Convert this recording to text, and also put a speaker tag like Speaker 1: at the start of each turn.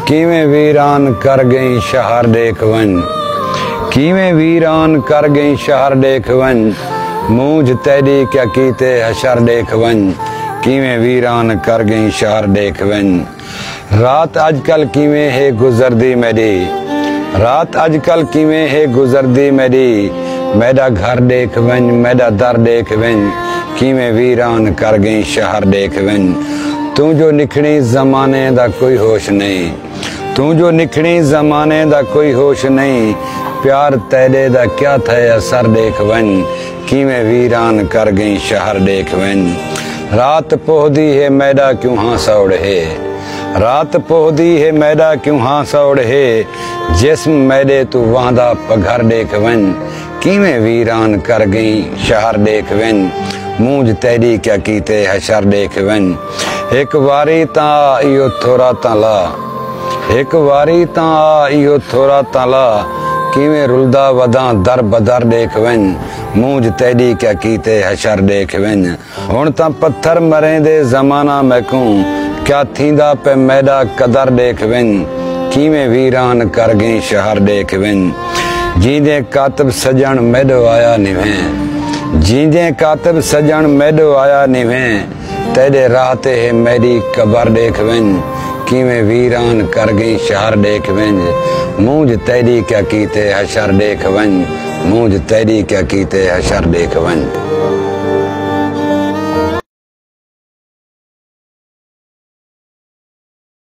Speaker 1: किवें वीरान कर गई शहर देख वन, किवें वीरान कर गई शहर देख वन, मूंझ तेरी क्या कीते हशर देख वन, किवें वीरान कर गई शहर देख वन। रात अजकल किवें है गुजरदी मेरी, रात अजकल किवें है गुजरदी मेरी, मेरा घर देख वन मेरा दर देख वन, किवें वीरान कर गई शहर देख वन। तू जो निखड़ी जमाने दा कोई होश नहीं, तू जो निखड़ी जमाने दा कोई होश नहीं, प्यार तेरे दा क्या थे असर देख वन, किवें वीरान कर गई शहर देख वन। रात पोहदी है मैदा क्यों हांसौड़ है, रात पोहदी है मैदा क्यों हांसौड़ है, जिस्म मैदे तू वांदा पघर देख वन, किवें वीरान कर गई शहर देख वन, मूंझ तेरी क्या कीते हशर देख वन। एक वारी ता इयो थोड़ा ताला, एक वारी ता इयो थोड़ा ताला, किवें रुलदा वदा दर बदर देख वन, मूंझ तेरी क्या कीते हशर देख वन। हुण तां पत्थर मरेंदे ज़माना मैकूं, क्या थींदा पे मैदा कदर देख वन, किवें वीरान कर गई शहर देख वन। जींदे कातब सजण मैदो आया निवें, जींदे कातब सजण मैदो आया निवें, तेरे राहते है मेरी कबर देख वन, किवें वीरान कर गई शहर देख वन, मूंझ तेरी क्या कीते हशर देख वन, मूंझ तेरी क्या कीते हशर देख वन।